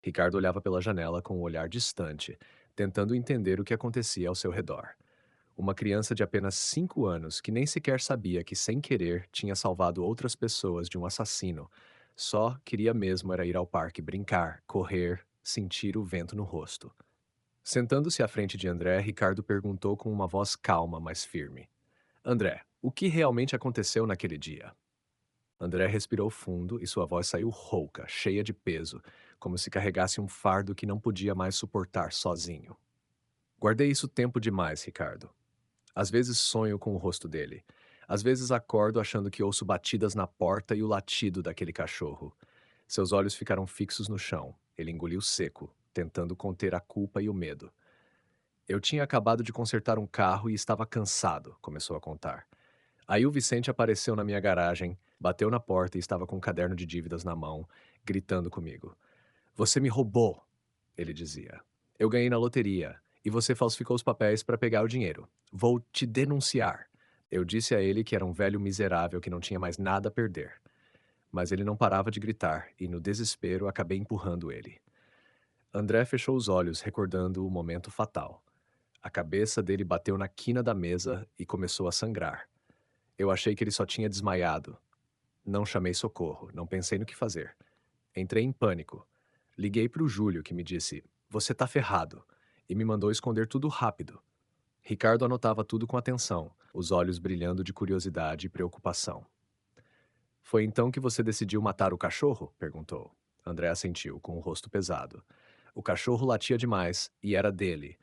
Ricardo olhava pela janela com um olhar distante, tentando entender o que acontecia ao seu redor. Uma criança de apenas 5 anos que nem sequer sabia que, sem querer, tinha salvado outras pessoas de um assassino. Só queria mesmo era ir ao parque brincar, correr, sentir o vento no rosto. Sentando-se à frente de André, Ricardo perguntou com uma voz calma, mas firme: André, o que realmente aconteceu naquele dia? André respirou fundo e sua voz saiu rouca, cheia de peso, como se carregasse um fardo que não podia mais suportar sozinho. Guardei isso tempo demais, Ricardo. Às vezes sonho com o rosto dele. Às vezes acordo achando que ouço batidas na porta e o latido daquele cachorro. Seus olhos ficaram fixos no chão. Ele engoliu seco, tentando conter a culpa e o medo. Eu tinha acabado de consertar um carro e estava cansado, começou a contar. Aí o Vicente apareceu na minha garagem, bateu na porta e estava com um caderno de dívidas na mão, gritando comigo. Você me roubou, ele dizia. Eu ganhei na loteria e você falsificou os papéis para pegar o dinheiro. Vou te denunciar. Eu disse a ele que era um velho miserável que não tinha mais nada a perder. Mas ele não parava de gritar e, no desespero, acabei empurrando ele. André fechou os olhos, recordando o momento fatal. A cabeça dele bateu na quina da mesa e começou a sangrar. Eu achei que ele só tinha desmaiado. Não chamei socorro, não pensei no que fazer. Entrei em pânico. Liguei para o Júlio, que me disse: Você tá ferrado, e me mandou esconder tudo rápido. Ricardo anotava tudo com atenção, os olhos brilhando de curiosidade e preocupação. Foi então que você decidiu matar o cachorro? Perguntou. André assentiu, com o rosto pesado. O cachorro latia demais, e era dele.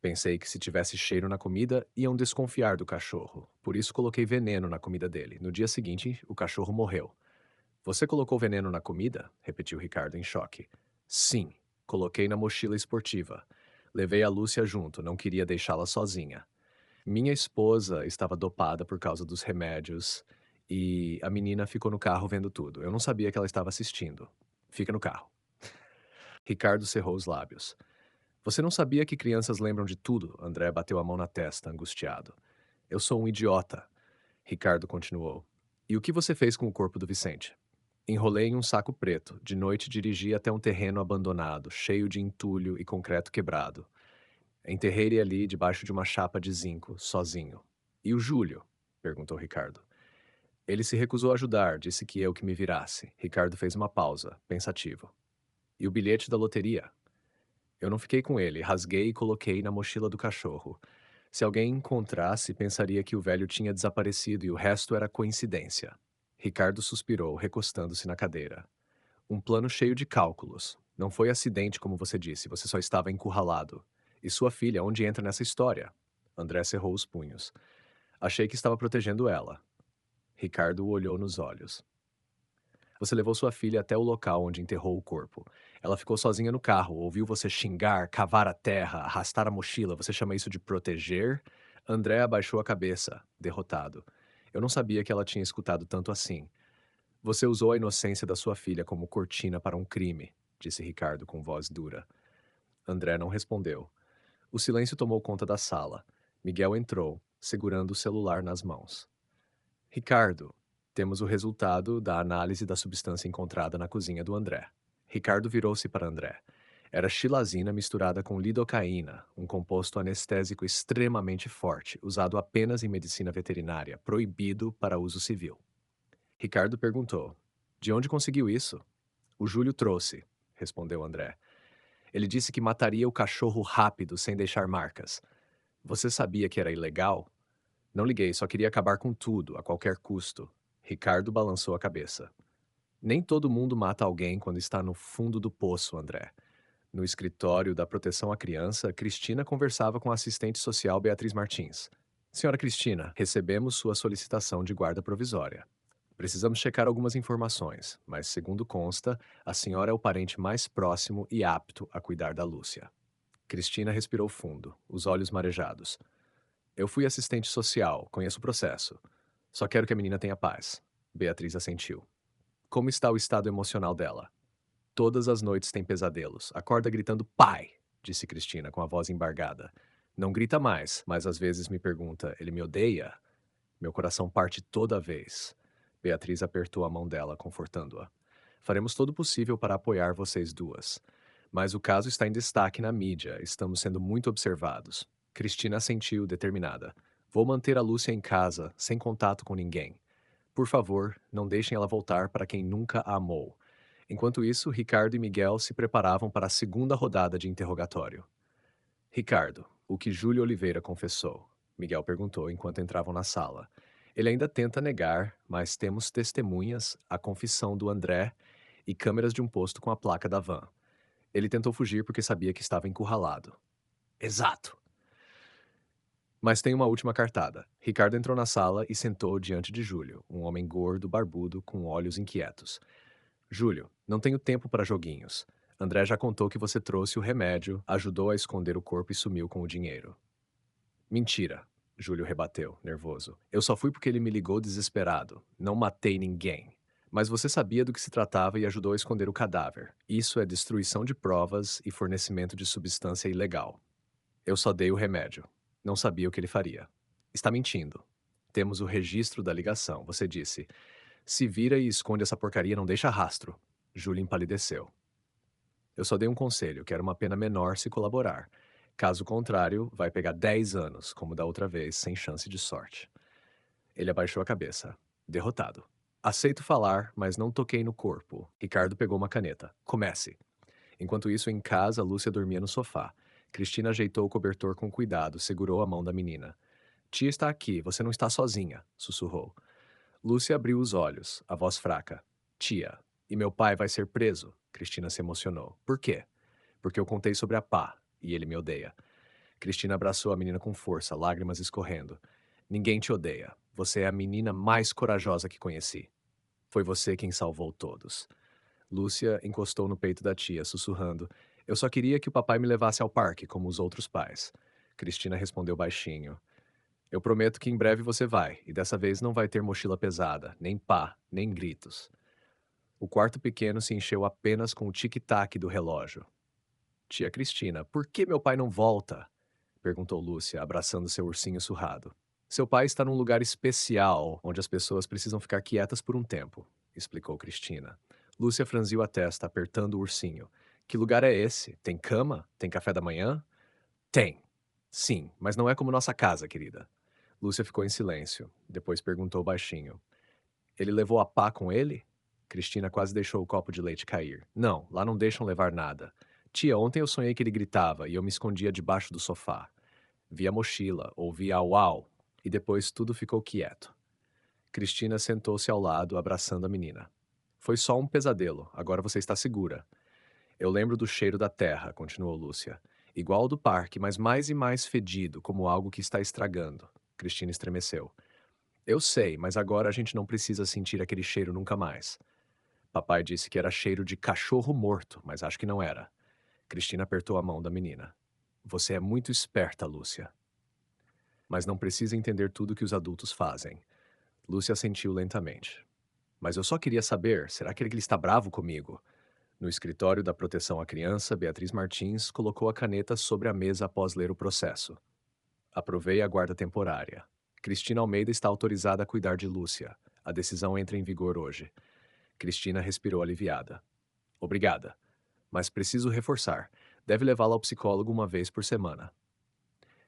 Pensei que se tivesse cheiro na comida, iam desconfiar do cachorro. Por isso coloquei veneno na comida dele. No dia seguinte, o cachorro morreu. Você colocou veneno na comida? Repetiu Ricardo em choque. Sim, coloquei na mochila esportiva. Levei a Lúcia junto, não queria deixá-la sozinha. Minha esposa estava dopada por causa dos remédios e a menina ficou no carro vendo tudo. Eu não sabia que ela estava assistindo. Fica no carro. Ricardo cerrou os lábios. Você não sabia que crianças lembram de tudo? André bateu a mão na testa, angustiado. Eu sou um idiota. Ricardo continuou. E o que você fez com o corpo do Vicente? Enrolei em um saco preto. De noite dirigi até um terreno abandonado, cheio de entulho e concreto quebrado. Enterrei ele ali debaixo de uma chapa de zinco, sozinho. E o Júlio? Perguntou Ricardo. Ele se recusou a ajudar, disse que eu que me virasse. Ricardo fez uma pausa, pensativo. E o bilhete da loteria? Eu não fiquei com ele, rasguei e coloquei na mochila do cachorro. Se alguém encontrasse, pensaria que o velho tinha desaparecido e o resto era coincidência. Ricardo suspirou, recostando-se na cadeira. Um plano cheio de cálculos. Não foi acidente, como você disse, você só estava encurralado. E sua filha, onde entra nessa história? André cerrou os punhos. Achei que estava protegendo ela. Ricardo o olhou nos olhos. Você levou sua filha até o local onde enterrou o corpo. Ela ficou sozinha no carro, ouviu você xingar, cavar a terra, arrastar a mochila. Você chama isso de proteger? André abaixou a cabeça, derrotado. Eu não sabia que ela tinha escutado tanto assim. Você usou a inocência da sua filha como cortina para um crime, disse Ricardo com voz dura. André não respondeu. O silêncio tomou conta da sala. Miguel entrou, segurando o celular nas mãos. Ricardo, temos o resultado da análise da substância encontrada na cozinha do André. Ricardo virou-se para André. Era xilazina misturada com lidocaína, um composto anestésico extremamente forte, usado apenas em medicina veterinária, proibido para uso civil. Ricardo perguntou: De onde conseguiu isso? O Júlio trouxe, respondeu André. Ele disse que mataria o cachorro rápido, sem deixar marcas. Você sabia que era ilegal? Não liguei, só queria acabar com tudo, a qualquer custo. Ricardo balançou a cabeça. Nem todo mundo mata alguém quando está no fundo do poço, André. No escritório da proteção à criança, Cristina conversava com a assistente social Beatriz Martins. Senhora Cristina, recebemos sua solicitação de guarda provisória. Precisamos checar algumas informações, mas, segundo consta, a senhora é o parente mais próximo e apto a cuidar da Lúcia. Cristina respirou fundo, os olhos marejados. Eu fui assistente social, conheço o processo. Só quero que a menina tenha paz. Beatriz assentiu. Como está o estado emocional dela? Todas as noites tem pesadelos. Acorda gritando pai, disse Cristina com a voz embargada. Não grita mais, mas às vezes me pergunta: ele me odeia? Meu coração parte toda vez. Beatriz apertou a mão dela, confortando-a. Faremos todo o possível para apoiar vocês duas. Mas o caso está em destaque na mídia, estamos sendo muito observados. Cristina assentiu, determinada. Vou manter a Lúcia em casa, sem contato com ninguém. Por favor, não deixem ela voltar para quem nunca a amou. Enquanto isso, Ricardo e Miguel se preparavam para a segunda rodada de interrogatório. Ricardo, o que Júlio Oliveira confessou? Miguel perguntou enquanto entravam na sala. Ele ainda tenta negar, mas temos testemunhas, a confissão do André e câmeras de um posto com a placa da van. Ele tentou fugir porque sabia que estava encurralado. Exato! Mas tem uma última cartada. Ricardo entrou na sala e sentou diante de Júlio, um homem gordo, barbudo, com olhos inquietos. Júlio, não tenho tempo para joguinhos. André já contou que você trouxe o remédio, ajudou a esconder o corpo e sumiu com o dinheiro. Mentira, Júlio rebateu, nervoso. Eu só fui porque ele me ligou desesperado. Não matei ninguém. Mas você sabia do que se tratava e ajudou a esconder o cadáver. Isso é destruição de provas e fornecimento de substância ilegal. Eu só dei o remédio. Não sabia o que ele faria. Está mentindo. Temos o registro da ligação. Você disse: se vira e esconde essa porcaria, não deixa rastro. Júlia empalideceu. Eu só dei um conselho, quero uma pena menor se colaborar. Caso contrário, vai pegar 10 anos, como da outra vez, sem chance de sorte. Ele abaixou a cabeça, derrotado. Aceito falar, mas não toquei no corpo. Ricardo pegou uma caneta. Comece. Enquanto isso, em casa, Lúcia dormia no sofá. Cristina ajeitou o cobertor com cuidado, segurou a mão da menina. Tia está aqui, você não está sozinha, sussurrou. Lúcia abriu os olhos, a voz fraca. Tia, e meu pai vai ser preso? Cristina se emocionou. Por quê? Porque eu contei sobre a pá, e ele me odeia. Cristina abraçou a menina com força, lágrimas escorrendo. Ninguém te odeia. Você é a menina mais corajosa que conheci. Foi você quem salvou todos. Lúcia encostou no peito da tia, sussurrando. Eu só queria que o papai me levasse ao parque, como os outros pais. Cristina respondeu baixinho. Eu prometo que em breve você vai, e dessa vez não vai ter mochila pesada, nem pá, nem gritos. O quarto pequeno se encheu apenas com o tic-tac do relógio. Tia Cristina, por que meu pai não volta? Perguntou Lúcia, abraçando seu ursinho surrado. Seu pai está num lugar especial, onde as pessoas precisam ficar quietas por um tempo, explicou Cristina. Lúcia franziu a testa, apertando o ursinho. Que lugar é esse? Tem cama? Tem café da manhã? Tem. Sim, mas não é como nossa casa, querida. Lúcia ficou em silêncio. Depois perguntou baixinho. Ele levou a pá com ele? Cristina quase deixou o copo de leite cair. Não, lá não deixam levar nada. Tia, ontem eu sonhei que ele gritava e eu me escondia debaixo do sofá. Vi a mochila, ouvi a uau, e depois tudo ficou quieto. Cristina sentou-se ao lado, abraçando a menina. Foi só um pesadelo, agora você está segura. Eu lembro do cheiro da terra, continuou Lúcia. Igual ao do parque, mas mais e mais fedido, como algo que está estragando. Cristina estremeceu. Eu sei, mas agora a gente não precisa sentir aquele cheiro nunca mais. Papai disse que era cheiro de cachorro morto, mas acho que não era. Cristina apertou a mão da menina. Você é muito esperta, Lúcia. Mas não precisa entender tudo que os adultos fazem. Lúcia assentiu lentamente. Mas eu só queria saber, será que ele está bravo comigo? No escritório da proteção à criança, Beatriz Martins colocou a caneta sobre a mesa após ler o processo. Aprovei a guarda temporária. Cristina Almeida está autorizada a cuidar de Lúcia. A decisão entra em vigor hoje. Cristina respirou aliviada. Obrigada. Mas preciso reforçar. Deve levá-la ao psicólogo uma vez por semana.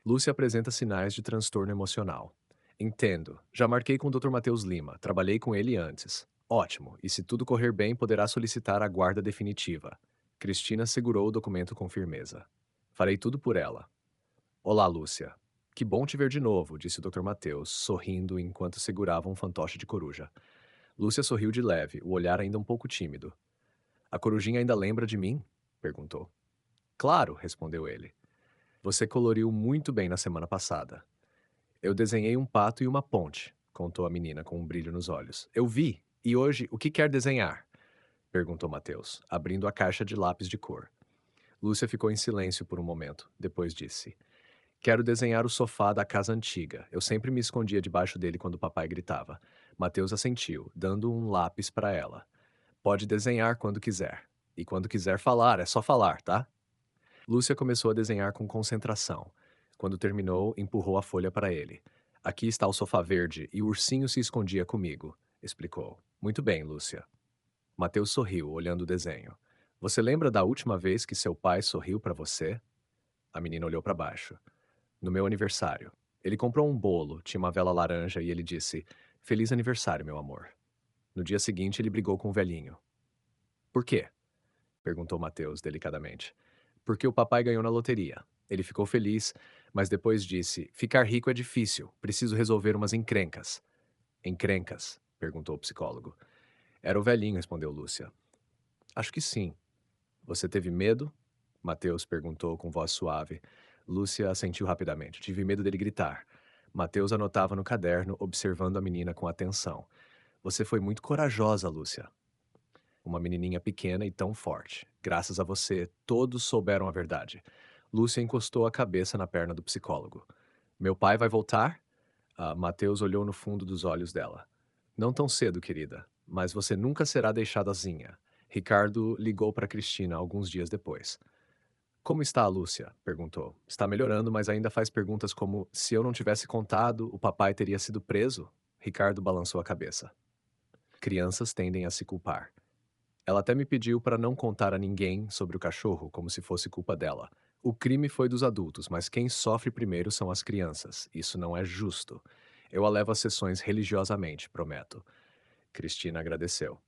Lúcia apresenta sinais de transtorno emocional. Entendo. Já marquei com o Dr. Matheus Lima. Trabalhei com ele antes. Ótimo. E se tudo correr bem, poderá solicitar a guarda definitiva. Cristina segurou o documento com firmeza. Farei tudo por ela. Olá, Lúcia. Que bom te ver de novo, disse o Dr. Matheus, sorrindo enquanto segurava um fantoche de coruja. Lúcia sorriu de leve, o olhar ainda um pouco tímido. A corujinha ainda lembra de mim? Perguntou. Claro, respondeu ele. Você coloriu muito bem na semana passada. Eu desenhei um pato e uma ponte, contou a menina com um brilho nos olhos. Eu vi. E hoje, o que quer desenhar? Perguntou Matheus, abrindo a caixa de lápis de cor. Lúcia ficou em silêncio por um momento. Depois disse: Quero desenhar o sofá da casa antiga. Eu sempre me escondia debaixo dele quando o papai gritava. Matheus assentiu, dando um lápis para ela. Pode desenhar quando quiser. E quando quiser falar, é só falar, tá? Lúcia começou a desenhar com concentração. Quando terminou, empurrou a folha para ele. Aqui está o sofá verde e o ursinho se escondia comigo, explicou. Muito bem, Lúcia. Mateus sorriu, olhando o desenho. Você lembra da última vez que seu pai sorriu para você? A menina olhou para baixo. No meu aniversário. Ele comprou um bolo, tinha uma vela laranja e ele disse: Feliz aniversário, meu amor. No dia seguinte, ele brigou com o velhinho. Por quê? Perguntou Mateus delicadamente. Porque o papai ganhou na loteria. Ele ficou feliz, mas depois disse: Ficar rico é difícil, preciso resolver umas encrencas. Encrencas? Perguntou o psicólogo. Era o velhinho, respondeu Lúcia. Acho que sim. Você teve medo? Mateus perguntou com voz suave. Lúcia assentiu rapidamente. Tive medo dele gritar. Mateus anotava no caderno, observando a menina com atenção. Você foi muito corajosa, Lúcia. Uma menininha pequena e tão forte. Graças a você, todos souberam a verdade. Lúcia encostou a cabeça na perna do psicólogo. Meu pai vai voltar? Mateus olhou no fundo dos olhos dela. Não tão cedo, querida, mas você nunca será deixadazinha. Ricardo ligou para Cristina alguns dias depois. Como está a Lúcia? Perguntou. Está melhorando, mas ainda faz perguntas como: se eu não tivesse contado, o papai teria sido preso? Ricardo balançou a cabeça. Crianças tendem a se culpar. Ela até me pediu para não contar a ninguém sobre o cachorro, como se fosse culpa dela. O crime foi dos adultos, mas quem sofre primeiro são as crianças. Isso não é justo. Eu a levo às sessões religiosamente, prometo. Cristina agradeceu.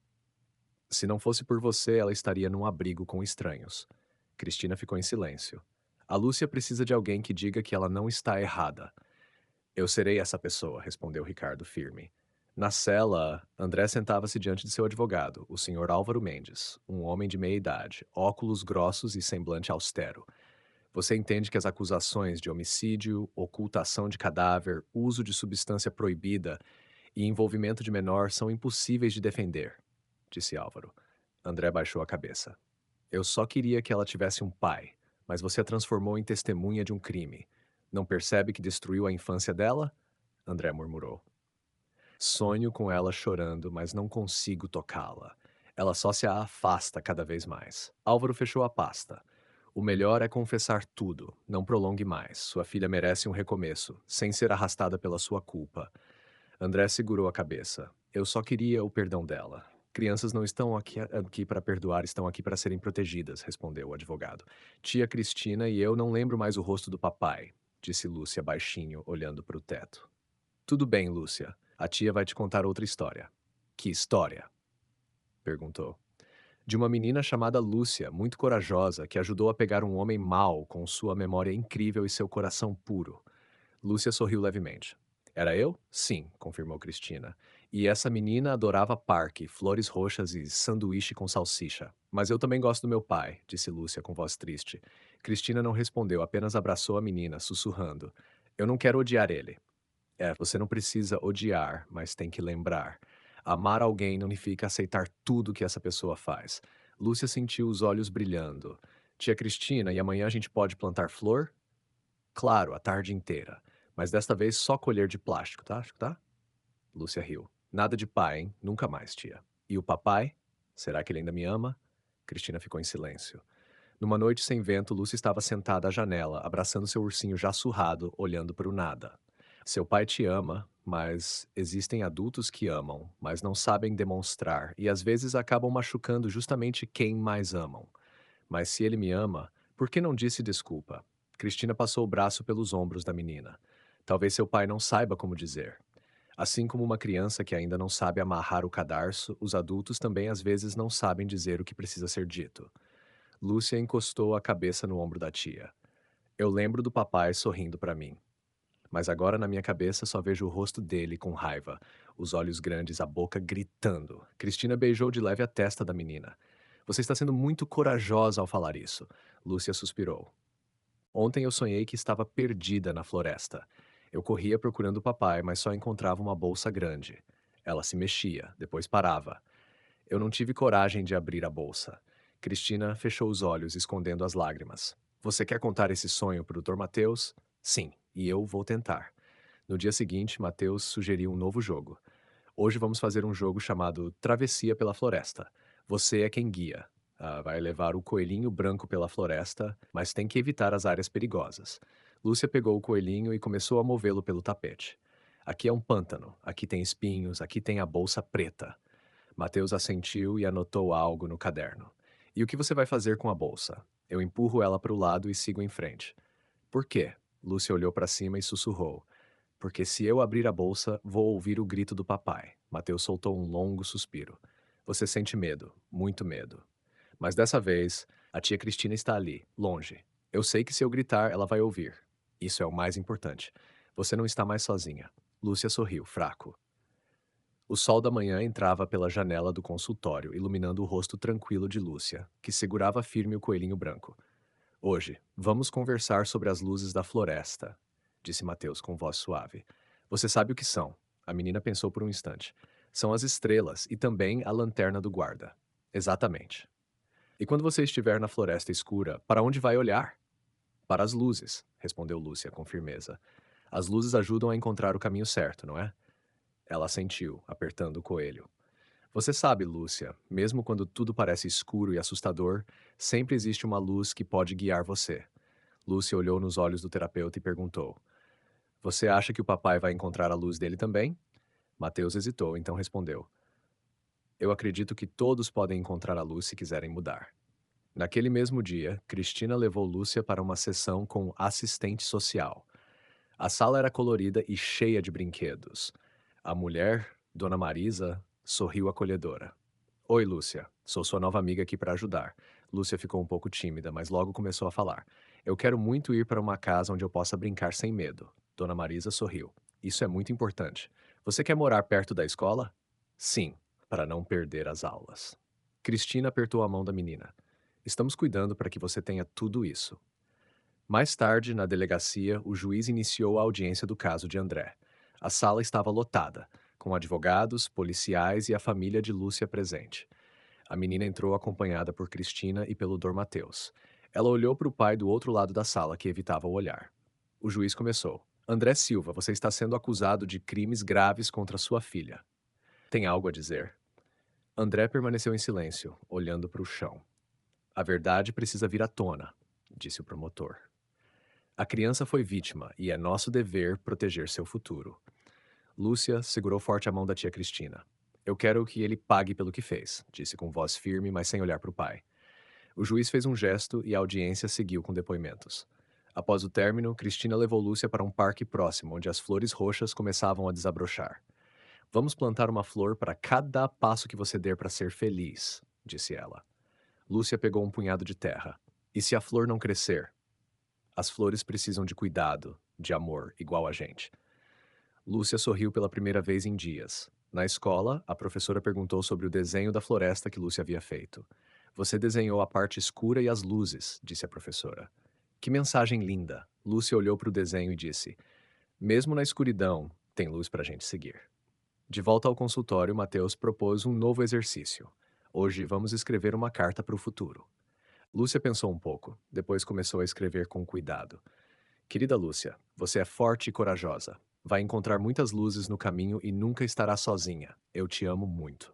Se não fosse por você, ela estaria num abrigo com estranhos. Cristina ficou em silêncio. A Lúcia precisa de alguém que diga que ela não está errada. Eu serei essa pessoa, respondeu Ricardo firme. Na cela, André sentava-se diante de seu advogado, o senhor Álvaro Mendes, um homem de meia idade, óculos grossos e semblante austero. Você entende que as acusações de homicídio, ocultação de cadáver, uso de substância proibida e envolvimento de menor são impossíveis de defender, disse Álvaro. André baixou a cabeça. Eu só queria que ela tivesse um pai, mas você a transformou em testemunha de um crime. Não percebe que destruiu a infância dela? André murmurou. Sonho com ela chorando, mas não consigo tocá-la. Ela só se afasta cada vez mais. Álvaro fechou a pasta. O melhor é confessar tudo. Não prolongue mais. Sua filha merece um recomeço, sem ser arrastada pela sua culpa. André segurou a cabeça. Eu só queria o perdão dela. Crianças não estão aqui para perdoar, estão aqui para serem protegidas, respondeu o advogado. Tia Cristina e eu não lembro mais o rosto do papai, disse Lúcia baixinho, olhando para o teto. Tudo bem, Lúcia. A tia vai te contar outra história. Que história? Perguntou. De uma menina chamada Lúcia, muito corajosa, que ajudou a pegar um homem mau com sua memória incrível e seu coração puro. Lúcia sorriu levemente. Era eu? Sim, confirmou Cristina. E essa menina adorava parque, flores roxas e sanduíche com salsicha. Mas eu também gosto do meu pai, disse Lúcia com voz triste. Cristina não respondeu, apenas abraçou a menina, sussurrando. Eu não quero odiar ele. Você não precisa odiar, mas tem que lembrar. Amar alguém não significa aceitar tudo que essa pessoa faz. Lúcia sentiu os olhos brilhando. Tia Cristina, e amanhã a gente pode plantar flor? Claro, a tarde inteira. Mas desta vez só colher de plástico, tá? Tá? Lúcia riu. Nada de pai, hein? Nunca mais, tia. E o papai? Será que ele ainda me ama? Cristina ficou em silêncio. Numa noite sem vento, Lúcia estava sentada à janela, abraçando seu ursinho já surrado, olhando para o nada. Seu pai te ama, mas existem adultos que amam, mas não sabem demonstrar e às vezes acabam machucando justamente quem mais amam. Mas se ele me ama, por que não disse desculpa? Cristina passou o braço pelos ombros da menina. Talvez seu pai não saiba como dizer. Assim como uma criança que ainda não sabe amarrar o cadarço, os adultos também às vezes não sabem dizer o que precisa ser dito. Lúcia encostou a cabeça no ombro da tia. Eu lembro do papai sorrindo para mim. Mas agora na minha cabeça só vejo o rosto dele com raiva, os olhos grandes, a boca gritando. Cristina beijou de leve a testa da menina. Você está sendo muito corajosa ao falar isso. Lúcia suspirou. Ontem eu sonhei que estava perdida na floresta. Eu corria procurando o papai, mas só encontrava uma bolsa grande. Ela se mexia, depois parava. Eu não tive coragem de abrir a bolsa. Cristina fechou os olhos, escondendo as lágrimas. Você quer contar esse sonho para o Dr. Mateus? Sim, e eu vou tentar. No dia seguinte, Mateus sugeriu um novo jogo. Hoje vamos fazer um jogo chamado Travessia pela Floresta. Você é quem guia. Vai levar o coelhinho branco pela floresta, mas tem que evitar as áreas perigosas. Lúcia pegou o coelhinho e começou a movê-lo pelo tapete. Aqui é um pântano, aqui tem espinhos, aqui tem a bolsa preta. Mateus assentiu e anotou algo no caderno. E o que você vai fazer com a bolsa? Eu empurro ela para o lado e sigo em frente. Por quê? Lúcia olhou para cima e sussurrou. Porque se eu abrir a bolsa, vou ouvir o grito do papai. Mateus soltou um longo suspiro. Você sente medo, muito medo. Mas dessa vez, a tia Cristina está ali, longe. Eu sei que se eu gritar, ela vai ouvir. Isso é o mais importante. Você não está mais sozinha. Lúcia sorriu, fraco. O sol da manhã entrava pela janela do consultório, iluminando o rosto tranquilo de Lúcia, que segurava firme o coelhinho branco. Hoje, vamos conversar sobre as luzes da floresta, disse Mateus com voz suave. Você sabe o que são? A menina pensou por um instante. São as estrelas e também a lanterna do guarda. Exatamente. E quando você estiver na floresta escura, para onde vai olhar? Para as luzes, respondeu Lúcia com firmeza. As luzes ajudam a encontrar o caminho certo, não é? Ela assentiu, apertando o coelho. Você sabe, Lúcia, mesmo quando tudo parece escuro e assustador, sempre existe uma luz que pode guiar você. Lúcia olhou nos olhos do terapeuta e perguntou: Você acha que o papai vai encontrar a luz dele também? Mateus hesitou, então respondeu: Eu acredito que todos podem encontrar a luz se quiserem mudar. Naquele mesmo dia, Cristina levou Lúcia para uma sessão com assistente social. A sala era colorida e cheia de brinquedos. A mulher, Dona Marisa, sorriu acolhedora. Oi, Lúcia. Sou sua nova amiga aqui para ajudar. Lúcia ficou um pouco tímida, mas logo começou a falar. Eu quero muito ir para uma casa onde eu possa brincar sem medo. Dona Marisa sorriu. Isso é muito importante. Você quer morar perto da escola? Sim, para não perder as aulas. Cristina apertou a mão da menina. Estamos cuidando para que você tenha tudo isso. Mais tarde, na delegacia, o juiz iniciou a audiência do caso de André. A sala estava lotada, com advogados, policiais e a família de Lúcia presente. A menina entrou acompanhada por Cristina e pelo Dr. Mateus. Ela olhou para o pai do outro lado da sala, que evitava o olhar. O juiz começou. André Silva, você está sendo acusado de crimes graves contra sua filha. Tem algo a dizer? André permaneceu em silêncio, olhando para o chão. A verdade precisa vir à tona, disse o promotor. A criança foi vítima e é nosso dever proteger seu futuro. Lúcia segurou forte a mão da tia Cristina. Eu quero que ele pague pelo que fez, disse com voz firme, mas sem olhar para o pai. O juiz fez um gesto e a audiência seguiu com depoimentos. Após o término, Cristina levou Lúcia para um parque próximo, onde as flores roxas começavam a desabrochar. Vamos plantar uma flor para cada passo que você der para ser feliz, disse ela. Lúcia pegou um punhado de terra. E se a flor não crescer? As flores precisam de cuidado, de amor, igual a gente. Lúcia sorriu pela primeira vez em dias. Na escola, a professora perguntou sobre o desenho da floresta que Lúcia havia feito. Você desenhou a parte escura e as luzes, disse a professora. Que mensagem linda! Lúcia olhou para o desenho e disse: Mesmo na escuridão, tem luz para a gente seguir. De volta ao consultório, Mateus propôs um novo exercício. Hoje vamos escrever uma carta para o futuro. Lúcia pensou um pouco, depois começou a escrever com cuidado. Querida Lúcia, você é forte e corajosa. Vai encontrar muitas luzes no caminho e nunca estará sozinha. Eu te amo muito.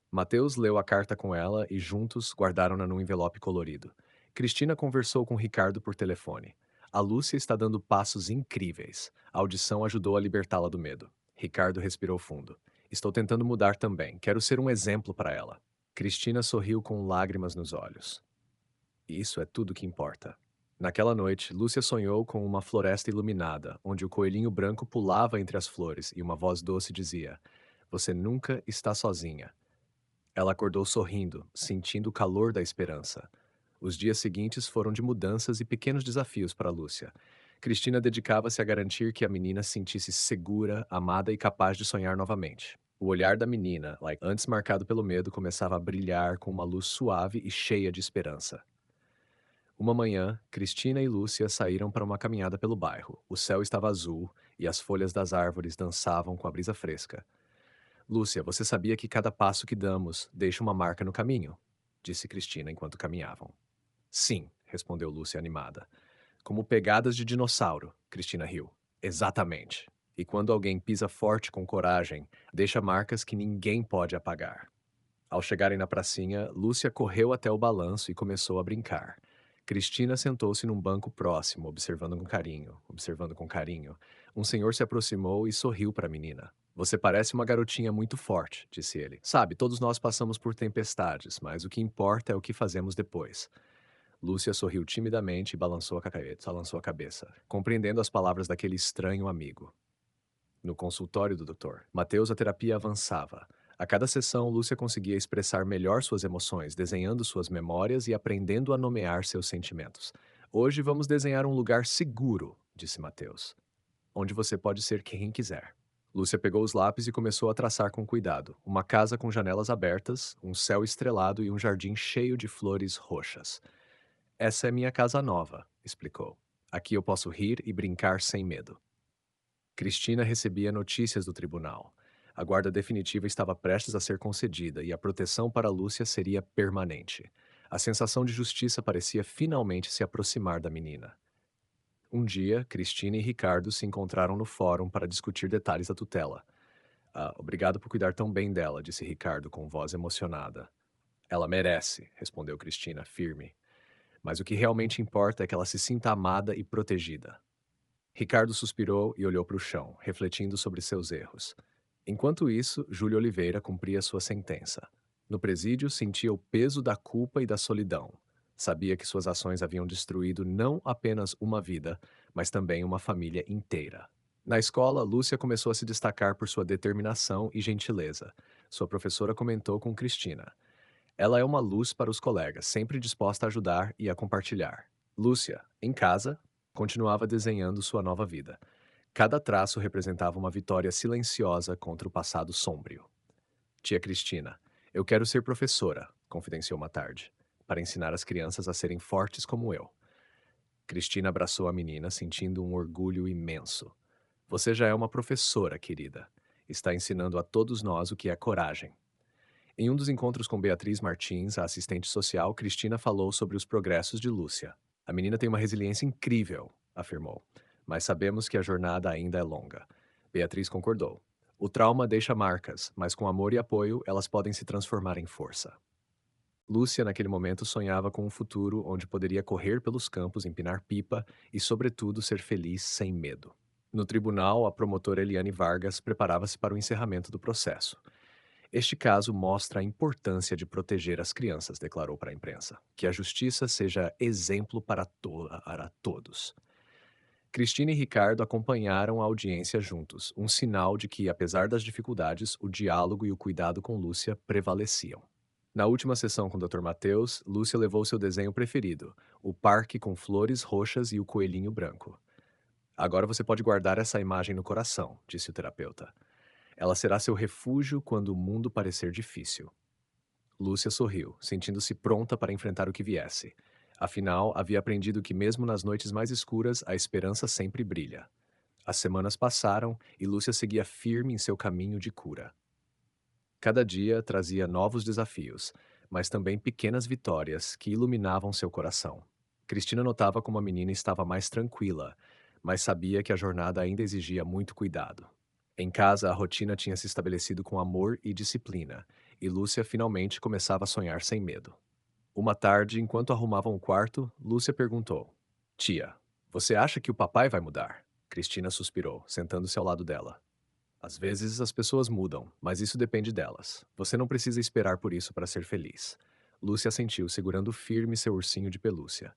Mateus leu a carta com ela e juntos guardaram-na num envelope colorido. Cristina conversou com Ricardo por telefone. A Lúcia está dando passos incríveis. A audição ajudou a libertá-la do medo. Ricardo respirou fundo. Estou tentando mudar também. Quero ser um exemplo para ela. Cristina sorriu com lágrimas nos olhos. Isso é tudo que importa. Naquela noite, Lúcia sonhou com uma floresta iluminada, onde o coelhinho branco pulava entre as flores e uma voz doce dizia: Você nunca está sozinha. Ela acordou sorrindo, sentindo o calor da esperança. Os dias seguintes foram de mudanças e pequenos desafios para Lúcia. Cristina dedicava-se a garantir que a menina se sentisse segura, amada e capaz de sonhar novamente. O olhar da menina, antes marcado pelo medo, começava a brilhar com uma luz suave e cheia de esperança. Uma manhã, Cristina e Lúcia saíram para uma caminhada pelo bairro. O céu estava azul e as folhas das árvores dançavam com a brisa fresca. Lúcia, você sabia que cada passo que damos deixa uma marca no caminho? Disse Cristina enquanto caminhavam. Sim, respondeu Lúcia animada. Como pegadas de dinossauro, Cristina riu. Exatamente. E quando alguém pisa forte com coragem, deixa marcas que ninguém pode apagar. Ao chegarem na pracinha, Lúcia correu até o balanço e começou a brincar. Cristina sentou-se num banco próximo, observando com carinho. Um senhor se aproximou e sorriu para a menina. Você parece uma garotinha muito forte, disse ele. Sabe, todos nós passamos por tempestades, mas o que importa é o que fazemos depois. Lúcia sorriu timidamente e balançou a cabeça, compreendendo as palavras daquele estranho amigo. No consultório do doutor, Mateus, a terapia avançava. A cada sessão, Lúcia conseguia expressar melhor suas emoções, desenhando suas memórias e aprendendo a nomear seus sentimentos. Hoje vamos desenhar um lugar seguro, disse Mateus, onde você pode ser quem quiser. Lúcia pegou os lápis e começou a traçar com cuidado. Uma casa com janelas abertas, um céu estrelado e um jardim cheio de flores roxas. Essa é minha casa nova, explicou. Aqui eu posso rir e brincar sem medo. Cristina recebia notícias do tribunal. A guarda definitiva estava prestes a ser concedida e a proteção para Lúcia seria permanente. A sensação de justiça parecia finalmente se aproximar da menina. Um dia, Cristina e Ricardo se encontraram no fórum para discutir detalhes da tutela. Ah, obrigado por cuidar tão bem dela, disse Ricardo com voz emocionada. Ela merece, respondeu Cristina, firme. Mas o que realmente importa é que ela se sinta amada e protegida. Ricardo suspirou e olhou para o chão, refletindo sobre seus erros. Enquanto isso, Júlio Oliveira cumpria sua sentença. No presídio, sentia o peso da culpa e da solidão. Sabia que suas ações haviam destruído não apenas uma vida, mas também uma família inteira. Na escola, Lúcia começou a se destacar por sua determinação e gentileza. Sua professora comentou com Cristina. Ela é uma luz para os colegas, sempre disposta a ajudar e a compartilhar. Lúcia, em casa, continuava desenhando sua nova vida. Cada traço representava uma vitória silenciosa contra o passado sombrio. Tia Cristina, eu quero ser professora, confidenciou uma tarde, para ensinar as crianças a serem fortes como eu. Cristina abraçou a menina, sentindo um orgulho imenso. Você já é uma professora, querida. Está ensinando a todos nós o que é coragem. Em um dos encontros com Beatriz Martins, a assistente social, Cristina falou sobre os progressos de Lúcia. A menina tem uma resiliência incrível, afirmou, mas sabemos que a jornada ainda é longa. Beatriz concordou. O trauma deixa marcas, mas com amor e apoio, elas podem se transformar em força. Lúcia, naquele momento, sonhava com um futuro onde poderia correr pelos campos, empinar pipa e, sobretudo, ser feliz sem medo. No tribunal, a promotora Eliane Vargas preparava-se para o encerramento do processo. Este caso mostra a importância de proteger as crianças, declarou para a imprensa. Que a justiça seja exemplo para todos. Cristina e Ricardo acompanharam a audiência juntos, um sinal de que, apesar das dificuldades, o diálogo e o cuidado com Lúcia prevaleciam. Na última sessão com o Dr. Mateus, Lúcia levou seu desenho preferido, o parque com flores roxas e o coelhinho branco. Agora você pode guardar essa imagem no coração, disse o terapeuta. Ela será seu refúgio quando o mundo parecer difícil. Lúcia sorriu, sentindo-se pronta para enfrentar o que viesse. Afinal, havia aprendido que mesmo nas noites mais escuras, a esperança sempre brilha. As semanas passaram e Lúcia seguia firme em seu caminho de cura. Cada dia trazia novos desafios, mas também pequenas vitórias que iluminavam seu coração. Cristina notava como a menina estava mais tranquila, mas sabia que a jornada ainda exigia muito cuidado. Em casa, a rotina tinha se estabelecido com amor e disciplina, e Lúcia finalmente começava a sonhar sem medo. Uma tarde, enquanto arrumavam o quarto, Lúcia perguntou: Tia, você acha que o papai vai mudar? Cristina suspirou, sentando-se ao lado dela. Às vezes as pessoas mudam, mas isso depende delas. Você não precisa esperar por isso para ser feliz. Lúcia assentiu, segurando firme seu ursinho de pelúcia.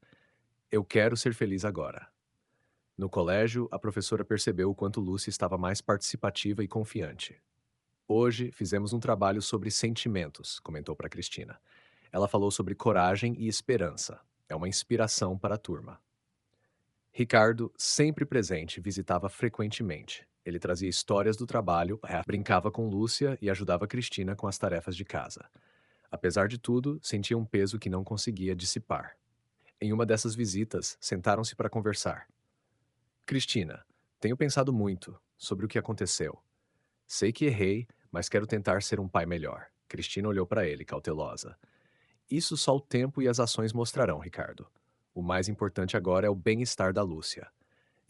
Eu quero ser feliz agora. No colégio, a professora percebeu o quanto Lúcia estava mais participativa e confiante. Hoje fizemos um trabalho sobre sentimentos, comentou para Cristina. Ela falou sobre coragem e esperança. É uma inspiração para a turma. Ricardo, sempre presente, visitava frequentemente. Ele trazia histórias do trabalho, brincava com Lúcia e ajudava Cristina com as tarefas de casa. Apesar de tudo, sentia um peso que não conseguia dissipar. Em uma dessas visitas, sentaram-se para conversar. Cristina, tenho pensado muito sobre o que aconteceu. Sei que errei, mas quero tentar ser um pai melhor. Cristina olhou para ele, cautelosa. Isso só o tempo e as ações mostrarão, Ricardo. O mais importante agora é o bem-estar da Lúcia.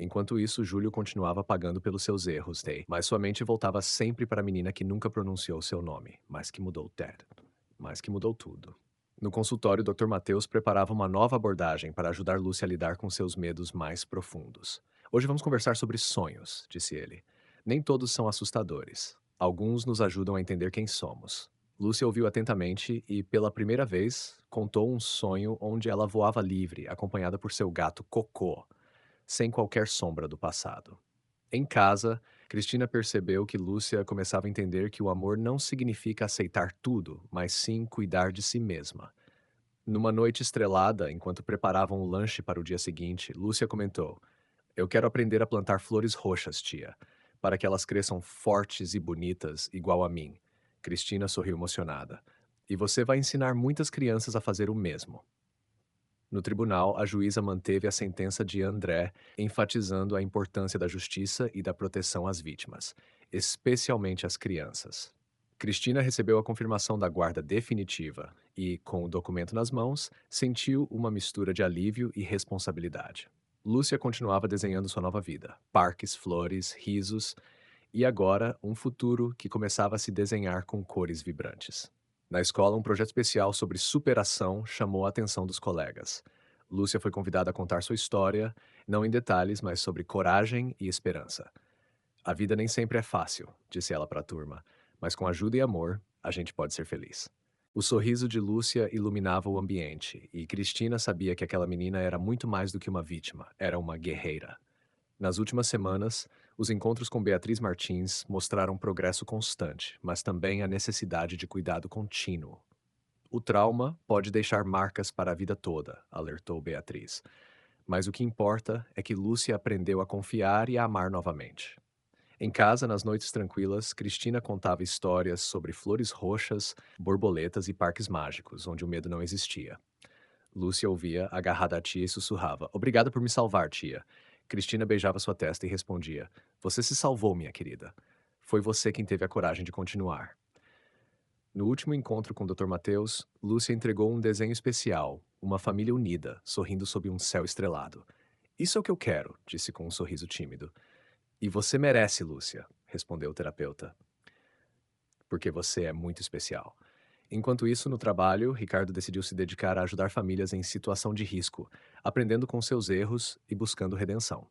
Enquanto isso, Júlio continuava pagando pelos seus erros, mas sua mente voltava sempre para a menina que nunca pronunciou seu nome, mas que mudou mas que mudou tudo. No consultório, o Dr. Mateus preparava uma nova abordagem para ajudar Lúcia a lidar com seus medos mais profundos. Hoje vamos conversar sobre sonhos, disse ele. Nem todos são assustadores. Alguns nos ajudam a entender quem somos. Lúcia ouviu atentamente e, pela primeira vez, contou um sonho onde ela voava livre, acompanhada por seu gato Cocô, sem qualquer sombra do passado. Em casa, Cristina percebeu que Lúcia começava a entender que o amor não significa aceitar tudo, mas sim cuidar de si mesma. Numa noite estrelada, enquanto preparavam o lanche para o dia seguinte, Lúcia comentou: Eu quero aprender a plantar flores roxas, tia, para que elas cresçam fortes e bonitas, igual a mim. Cristina sorriu emocionada. E você vai ensinar muitas crianças a fazer o mesmo. No tribunal, a juíza manteve a sentença de André, enfatizando a importância da justiça e da proteção às vítimas, especialmente às crianças. Cristina recebeu a confirmação da guarda definitiva e, com o documento nas mãos, sentiu uma mistura de alívio e responsabilidade. Lúcia continuava desenhando sua nova vida: parques, flores, risos e agora um futuro que começava a se desenhar com cores vibrantes. Na escola, um projeto especial sobre superação chamou a atenção dos colegas. Lúcia foi convidada a contar sua história, não em detalhes, mas sobre coragem e esperança. A vida nem sempre é fácil, disse ela para a turma, mas com ajuda e amor, a gente pode ser feliz. O sorriso de Lúcia iluminava o ambiente, e Cristina sabia que aquela menina era muito mais do que uma vítima, era uma guerreira. Nas últimas semanas, os encontros com Beatriz Martins mostraram progresso constante, mas também a necessidade de cuidado contínuo. O trauma pode deixar marcas para a vida toda, alertou Beatriz. Mas o que importa é que Lúcia aprendeu a confiar e a amar novamente. Em casa, nas noites tranquilas, Cristina contava histórias sobre flores roxas, borboletas e parques mágicos, onde o medo não existia. Lúcia ouvia, agarrada à tia, e sussurrava: Obrigada por me salvar, tia. Cristina beijava sua testa e respondia: Você se salvou, minha querida. Foi você quem teve a coragem de continuar. No último encontro com o Dr. Mateus, Lúcia entregou um desenho especial, uma família unida, sorrindo sob um céu estrelado. Isso é o que eu quero, disse com um sorriso tímido. E você merece, Lúcia, respondeu o terapeuta, porque você é muito especial. Enquanto isso, no trabalho, Ricardo decidiu se dedicar a ajudar famílias em situação de risco, aprendendo com seus erros e buscando redenção.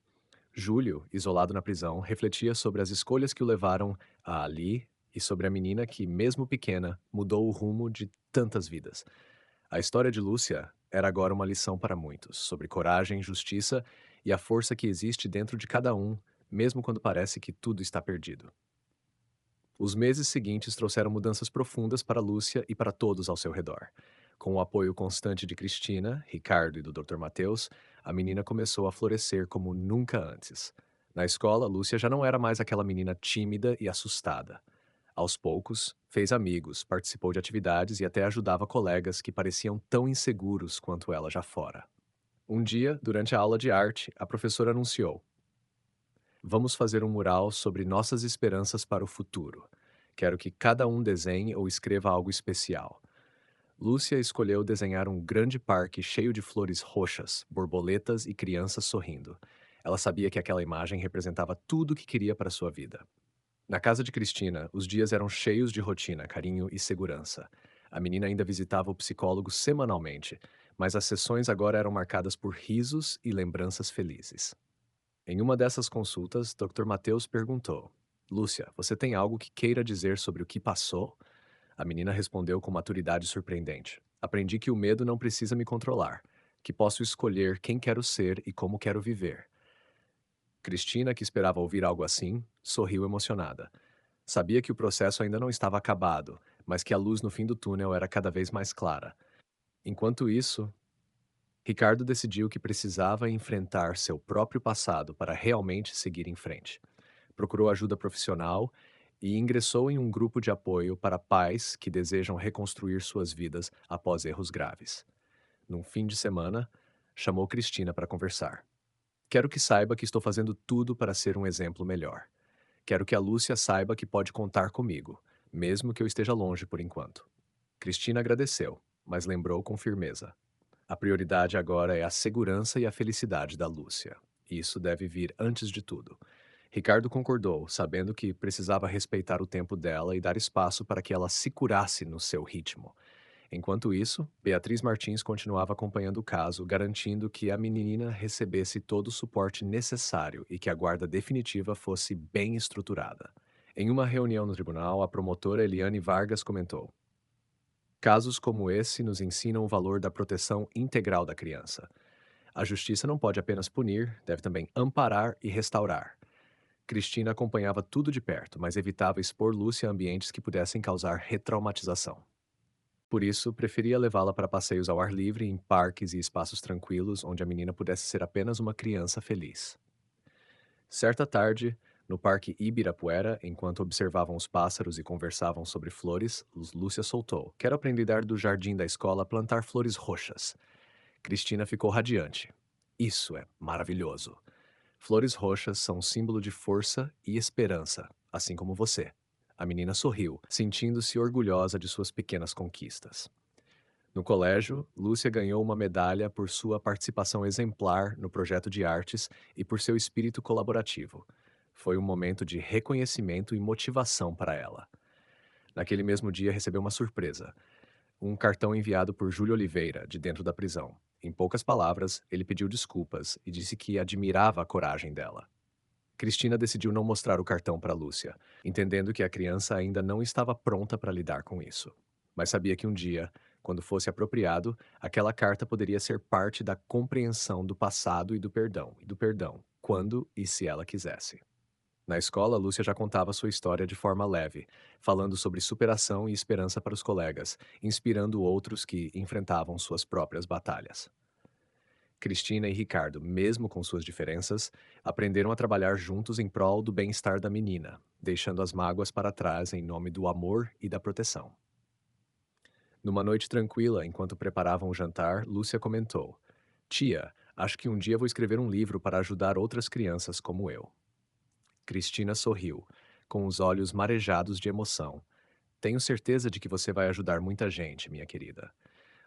Júlio, isolado na prisão, refletia sobre as escolhas que o levaram a ali e sobre a menina que, mesmo pequena, mudou o rumo de tantas vidas. A história de Lúcia era agora uma lição para muitos, sobre coragem, justiça e a força que existe dentro de cada um, mesmo quando parece que tudo está perdido. Os meses seguintes trouxeram mudanças profundas para Lúcia e para todos ao seu redor. Com o apoio constante de Cristina, Ricardo e do Dr. Mateus, a menina começou a florescer como nunca antes. Na escola, Lúcia já não era mais aquela menina tímida e assustada. Aos poucos, fez amigos, participou de atividades e até ajudava colegas que pareciam tão inseguros quanto ela já fora. Um dia, durante a aula de arte, a professora anunciou: Vamos fazer um mural sobre nossas esperanças para o futuro. Quero que cada um desenhe ou escreva algo especial. Lúcia escolheu desenhar um grande parque cheio de flores roxas, borboletas e crianças sorrindo. Ela sabia que aquela imagem representava tudo o que queria para sua vida. Na casa de Cristina, os dias eram cheios de rotina, carinho e segurança. A menina ainda visitava o psicólogo semanalmente, mas as sessões agora eram marcadas por risos e lembranças felizes. Em uma dessas consultas, Dr. Mateus perguntou: Lúcia, você tem algo que queira dizer sobre o que passou? A menina respondeu com maturidade surpreendente: Aprendi que o medo não precisa me controlar, que posso escolher quem quero ser e como quero viver. Cristina, que esperava ouvir algo assim, sorriu emocionada. Sabia que o processo ainda não estava acabado, mas que a luz no fim do túnel era cada vez mais clara. Enquanto isso, Ricardo decidiu que precisava enfrentar seu próprio passado para realmente seguir em frente. Procurou ajuda profissional e ingressou em um grupo de apoio para pais que desejam reconstruir suas vidas após erros graves. Num fim de semana, chamou Cristina para conversar. Quero que saiba que estou fazendo tudo para ser um exemplo melhor. Quero que a Lúcia saiba que pode contar comigo, mesmo que eu esteja longe por enquanto. Cristina agradeceu, mas lembrou com firmeza: a prioridade agora é a segurança e a felicidade da Lúcia. Isso deve vir antes de tudo. Ricardo concordou, sabendo que precisava respeitar o tempo dela e dar espaço para que ela se curasse no seu ritmo. Enquanto isso, Beatriz Martins continuava acompanhando o caso, garantindo que a menina recebesse todo o suporte necessário e que a guarda definitiva fosse bem estruturada. Em uma reunião no tribunal, a promotora Eliane Vargas comentou: casos como esse nos ensinam o valor da proteção integral da criança. A justiça não pode apenas punir, deve também amparar e restaurar. Cristina acompanhava tudo de perto, mas evitava expor Lúcia a ambientes que pudessem causar retraumatização. Por isso, preferia levá-la para passeios ao ar livre, em parques e espaços tranquilos, onde a menina pudesse ser apenas uma criança feliz. Certa tarde, no Parque Ibirapuera, enquanto observavam os pássaros e conversavam sobre flores, Lúcia soltou: quero aprender do jardim da escola a plantar flores roxas. Cristina ficou radiante. Isso é maravilhoso. Flores roxas são um símbolo de força e esperança, assim como você. A menina sorriu, sentindo-se orgulhosa de suas pequenas conquistas. No colégio, Lúcia ganhou uma medalha por sua participação exemplar no projeto de artes e por seu espírito colaborativo. Foi um momento de reconhecimento e motivação para ela. Naquele mesmo dia, recebeu uma surpresa: um cartão enviado por Júlio Oliveira, de dentro da prisão. Em poucas palavras, ele pediu desculpas e disse que admirava a coragem dela. Cristina decidiu não mostrar o cartão para Lúcia, entendendo que a criança ainda não estava pronta para lidar com isso. Mas sabia que um dia, quando fosse apropriado, aquela carta poderia ser parte da compreensão do passado e do perdão, quando e se ela quisesse. Na escola, Lúcia já contava sua história de forma leve, falando sobre superação e esperança para os colegas, inspirando outros que enfrentavam suas próprias batalhas. Cristina e Ricardo, mesmo com suas diferenças, aprenderam a trabalhar juntos em prol do bem-estar da menina, deixando as mágoas para trás em nome do amor e da proteção. Numa noite tranquila, enquanto preparavam o jantar, Lúcia comentou: tia, acho que um dia vou escrever um livro para ajudar outras crianças como eu. Cristina sorriu, com os olhos marejados de emoção. Tenho certeza de que você vai ajudar muita gente, minha querida.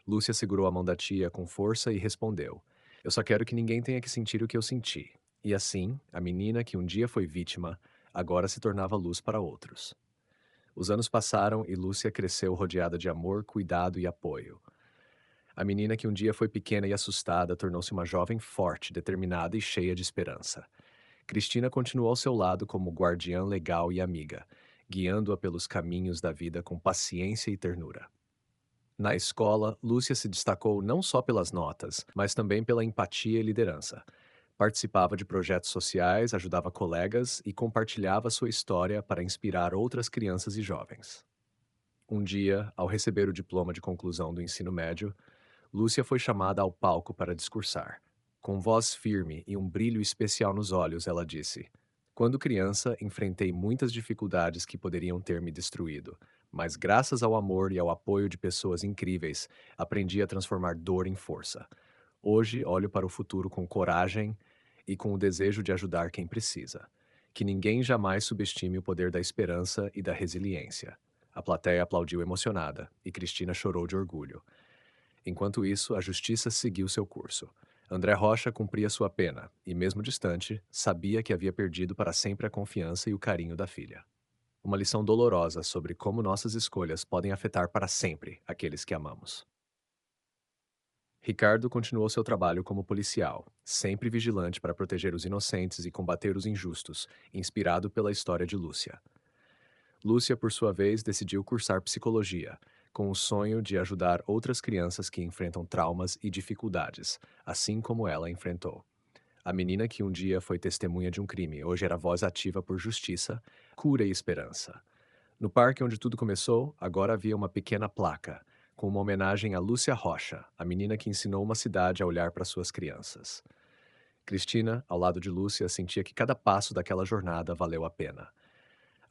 Lúcia segurou a mão da tia com força e respondeu: eu só quero que ninguém tenha que sentir o que eu senti. E assim, a menina que um dia foi vítima, agora se tornava luz para outros. Os anos passaram e Lúcia cresceu rodeada de amor, cuidado e apoio. A menina que um dia foi pequena e assustada tornou-se uma jovem forte, determinada e cheia de esperança. Cristina continuou ao seu lado como guardiã legal e amiga, guiando-a pelos caminhos da vida com paciência e ternura. Na escola, Lúcia se destacou não só pelas notas, mas também pela empatia e liderança. Participava de projetos sociais, ajudava colegas e compartilhava sua história para inspirar outras crianças e jovens. Um dia, ao receber o diploma de conclusão do ensino médio, Lúcia foi chamada ao palco para discursar. Com voz firme e um brilho especial nos olhos, ela disse: quando criança, enfrentei muitas dificuldades que poderiam ter me destruído, mas graças ao amor e ao apoio de pessoas incríveis, aprendi a transformar dor em força. Hoje, olho para o futuro com coragem e com o desejo de ajudar quem precisa. Que ninguém jamais subestime o poder da esperança e da resiliência. A plateia aplaudiu emocionada e Cristina chorou de orgulho. Enquanto isso, a justiça seguiu seu curso. André Rocha cumpria sua pena e, mesmo distante, sabia que havia perdido para sempre a confiança e o carinho da filha. Uma lição dolorosa sobre como nossas escolhas podem afetar para sempre aqueles que amamos. Ricardo continuou seu trabalho como policial, sempre vigilante para proteger os inocentes e combater os injustos, inspirado pela história de Lúcia. Lúcia, por sua vez, decidiu cursar psicologia, com o sonho de ajudar outras crianças que enfrentam traumas e dificuldades, assim como ela enfrentou. A menina que um dia foi testemunha de um crime, hoje era voz ativa por justiça, cura e esperança. No parque onde tudo começou, agora havia uma pequena placa, com uma homenagem a Lúcia Rocha, a menina que ensinou uma cidade a olhar para suas crianças. Cristina, ao lado de Lúcia, sentia que cada passo daquela jornada valeu a pena.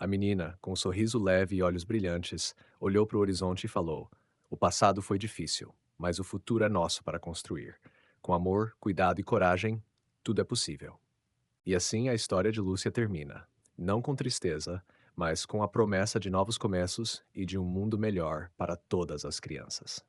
A menina, com um sorriso leve e olhos brilhantes, olhou para o horizonte e falou: o passado foi difícil, mas o futuro é nosso para construir. Com amor, cuidado e coragem, tudo é possível. E assim a história de Lúcia termina. Não com tristeza, mas com a promessa de novos começos e de um mundo melhor para todas as crianças.